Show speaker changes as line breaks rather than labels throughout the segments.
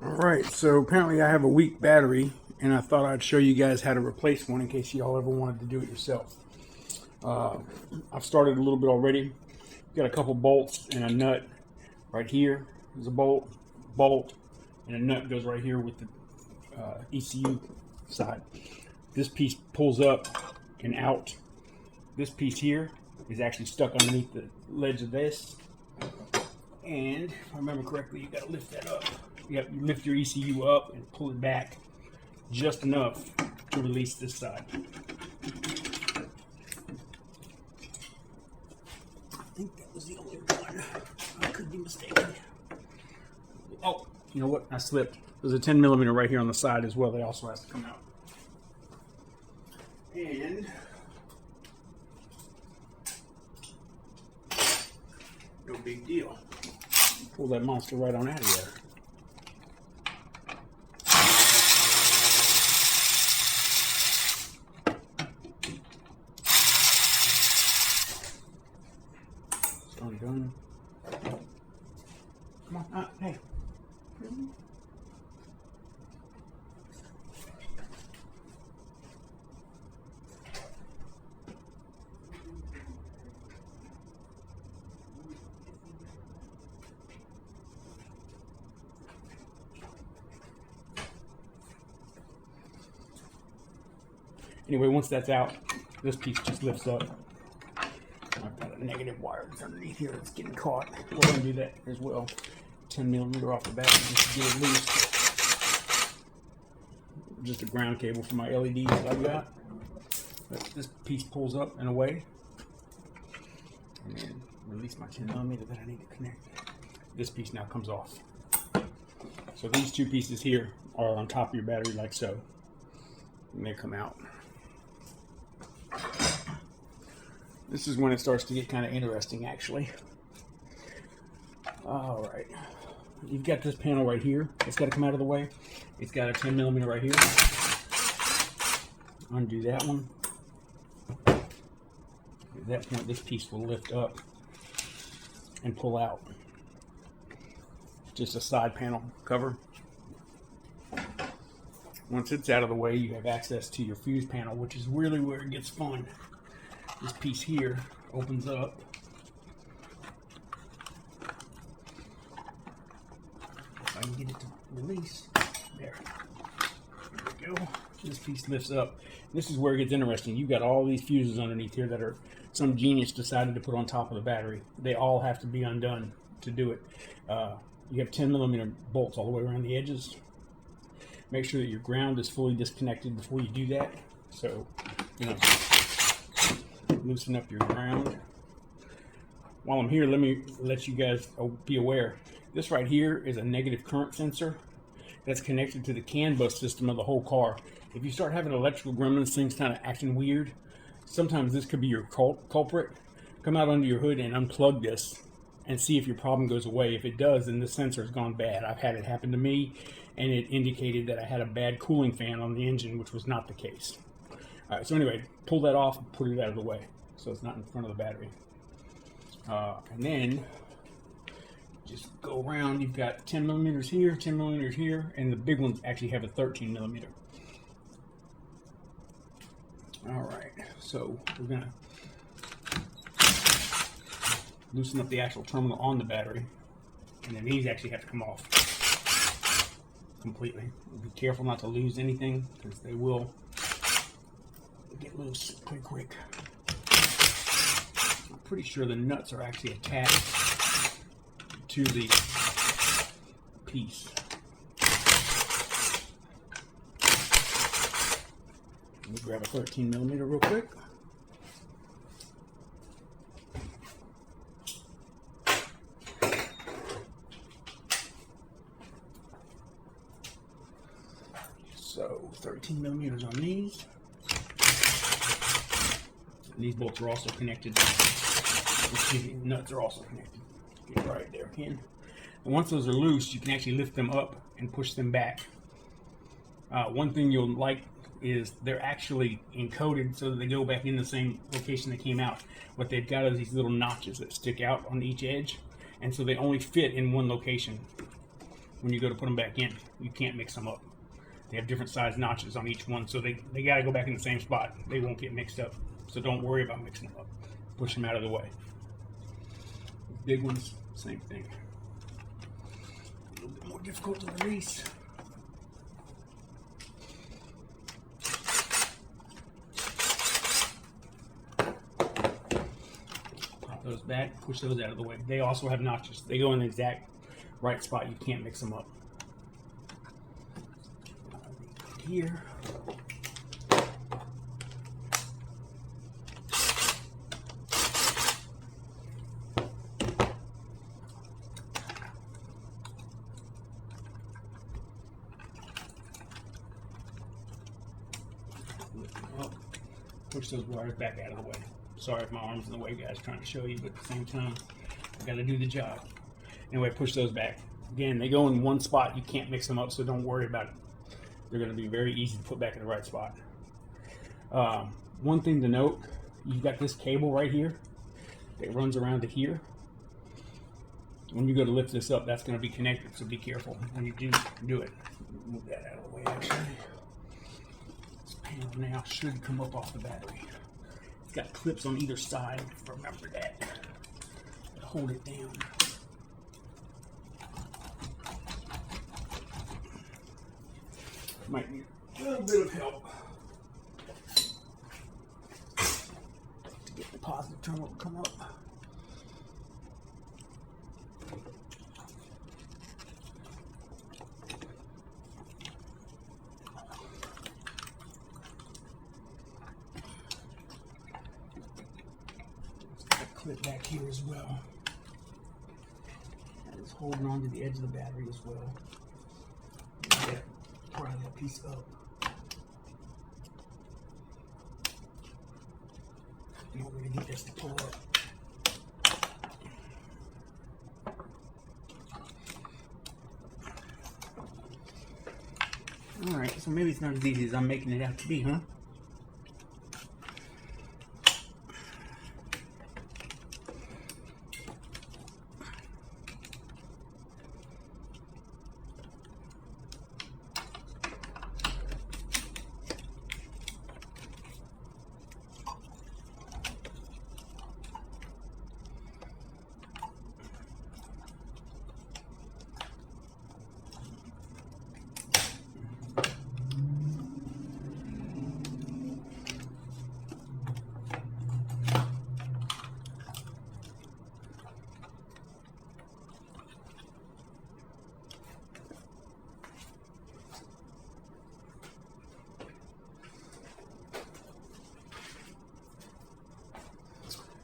Alright, so apparently I have a weak battery, and I thought I'd show you guys how to replace one in case y'all ever wanted to do it yourself. I've started a little bit already. Got a couple bolts and a nut right here. There's a bolt, and a nut goes right here with the ECU side. This piece pulls up and out. This piece here is actually stuck underneath the ledge of this. And if I remember correctly, you got to lift that up. You lift your ECU up and pull it back just enough to release this side. I think that was the only one. I could be mistaken. Oh, you know what? I slipped. There's a 10 millimeter right here on the side as well. That also has to come out. And no big deal. Pull that monster right on out of there. It's undone. Come on, hey. Anyway, once that's out, this piece just lifts up. I've got a negative wire that's underneath here that's getting caught. We're going to do that as well. 10 millimeter off the back just to get it loose. Just a ground cable for my LEDs that I've got. But this piece pulls up and away. And then release my 10 millimeter that I need to connect. This piece now comes off. So these two pieces here are on top of your battery like so. And they come out. This is when it starts to get kind of interesting, actually. All right, you've got this panel right here. It's got to come out of the way. It's got a 10 millimeter right here. Undo that one. At that point, this piece will lift up and pull out. Just a side panel cover. Once it's out of the way, you have access to your fuse panel, which is really where it gets fun. This piece here opens up. If I can get it to release. There we go. This piece lifts up. This is where it gets interesting. You've got all these fuses underneath here that are some genius decided to put on top of the battery. They all have to be undone to do it. You have 10 millimeter bolts all the way around the edges. Make sure that your ground is fully disconnected before you do that. So, loosen up your ground. While I'm here, let me let you guys be aware. This right here is a negative current sensor that's connected to the CAN bus system of the whole car. If you start having electrical gremlins, things kind of acting weird, sometimes this could be your culprit. Come out under your hood and unplug this and see if your problem goes away. If it does, then the sensor has gone bad. I've had it happen to me, and it indicated that I had a bad cooling fan on the engine, which was not the case. All right, so anyway, pull that off and put it out of the way so it's not in front of the battery. And then just go around. You've got 10 millimeters here, 10 millimeters here, and the big ones actually have a 13 millimeter. All right, so we're gonna loosen up the actual terminal on the battery, and then these actually have to come off completely. Be careful not to lose anything because they will get loose pretty quick. I'm pretty sure the nuts are actually attached to the piece. Let me grab a 13 millimeter real quick. So 13 millimeters on these. And these bolts are also connected. Excuse me, nuts are also connected. Get right there, Ken. And once those are loose, you can actually lift them up and push them back. One thing you'll like is they're actually encoded so that they go back in the same location they came out. What they've got is these little notches that stick out on each edge, and so they only fit in one location. when you go to put them back in. You can't mix them up. They have different size notches on each one, so they got to go back in the same spot. They won't get mixed up. So don't worry about mixing them up. Push them out of the way. Big ones, same thing. A little bit more difficult to release. Pop those back, push those out of the way. They also have notches. They go in the exact right spot. You can't mix them up. Here. Push those wires back out of the way. Sorry if my arm's in the way, guys, trying to show you, but at the same time, I got to do the job. Anyway, push those back. Again, they go in one spot. You can't mix them up, so don't worry about it. They're going to be very easy to put back in the right spot. One thing to note, you've got this cable right here that runs around to here. When you go to lift this up, that's going to be connected, so be careful when you do it. Move that out of the way, actually. This panel now should come up off the battery. It's got clips on either side, remember that. Hold it down. Might need a little bit of help to get the positive terminal to come up. Clip back here as well. That is holding on to the edge of the battery as well. Yeah, pry that piece up. In order to get this to pull up. Alright, so maybe it's not as easy as I'm making it out to be, huh?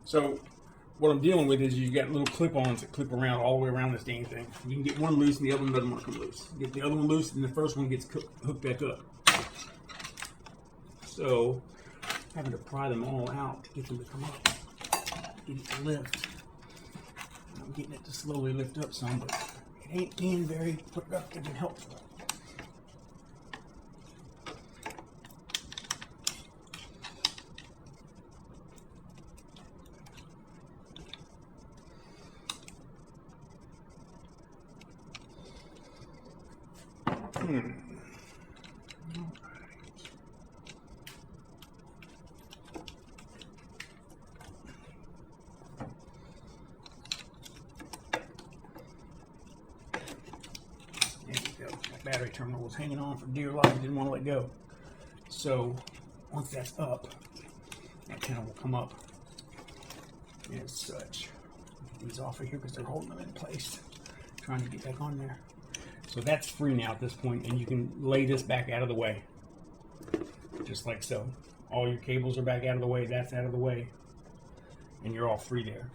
So what I'm dealing with is you've got little clip-ons that clip around all the way around this dang thing. You can get one loose and the other one doesn't want to come loose. Get the other one loose and the first one gets hooked back up. So having to pry them all out to get them to come up, get it to lift. I'm getting it to slowly lift up some, but it ain't being very productive and helpful. There you go. That battery terminal was hanging on for dear life. Didn't want to let go. So once that's up, that panel will come up as such. Get these off of here because they're holding them in place. Trying to get back on there. So that's free now at this point, and you can lay this back out of the way. Just like so. All your cables are back out of the way, that's out of the way, and you're all free there.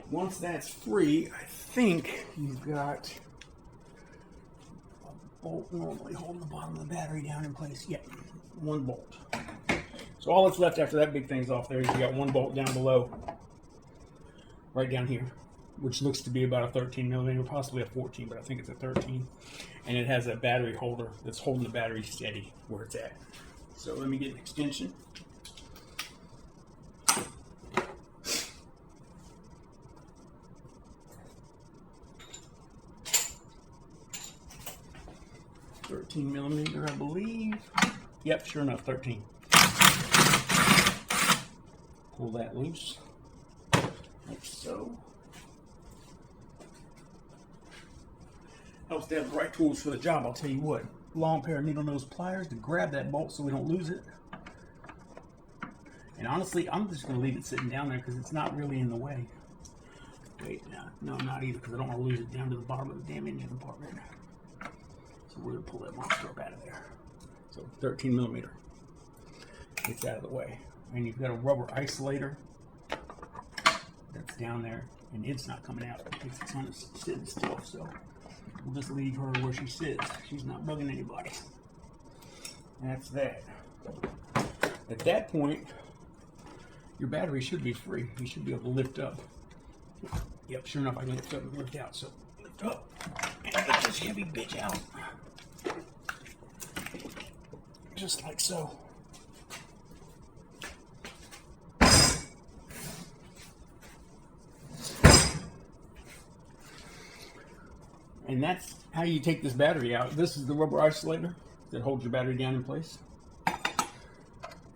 Once that's free, I think you've got a bolt normally holding the bottom of the battery down in place. Yeah, one bolt. So all that's left after that big thing's off there is you got one bolt down below, right down here, which looks to be about a 13 millimeter, possibly a 14, but I think it's a 13. And it has a battery holder that's holding the battery steady where it's at. So let me get an extension. 13 millimeter, I believe. Yep, sure enough, 13. Pull that loose, like so. Helps to have the right tools for the job, I'll tell you what. Long pair of needle nose pliers to grab that bolt so we don't lose it. And honestly, I'm just going to leave it sitting down there because it's not really in the way. Wait, no, not either, because I don't want to lose it down to the bottom of the damn engine compartment. So we're going to pull that monster up out of there. So 13 millimeter. Gets out of the way. And you've got a rubber isolator that's down there, and it's not coming out because it's on sitting still. So we'll just leave her where she sits. She's not bugging anybody. That's that. At that point, your battery should be free. You should be able to lift up. Yep, sure enough, I can lift up and lift out. So lift up and get this heavy bitch out. Just like so. And that's how you take this battery out. This is the rubber isolator that holds your battery down in place.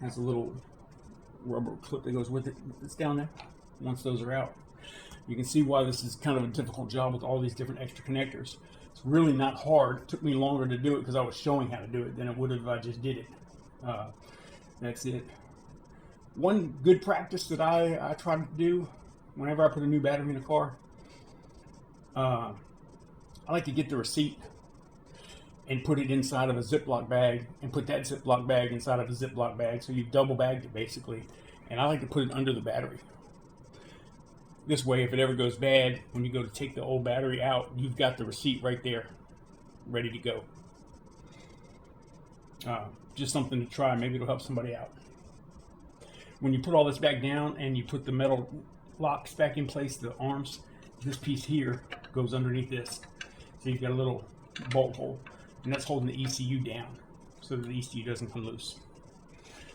Has a little rubber clip that goes with it. It's down there. Once those are out, you can see why this is kind of a difficult job with all these different extra connectors. It's really not hard. It took me longer to do it because I was showing how to do it than it would have if I just did it. That's it. One good practice that I try to do whenever I put a new battery in a car, I like to get the receipt and put it inside of a Ziploc bag and put that Ziploc bag inside of a Ziploc bag. So you've double bagged it basically. And I like to put it under the battery. This way, if it ever goes bad, when you go to take the old battery out, you've got the receipt right there, ready to go. Just something to try. Maybe it'll help somebody out. When you put all this back down and you put the metal locks back in place, the arms, this piece here goes underneath this. So you've got a little bolt hole, and that's holding the ECU down so that the ECU doesn't come loose.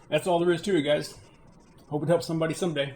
That's all there is to it, guys. Hope it helps somebody someday.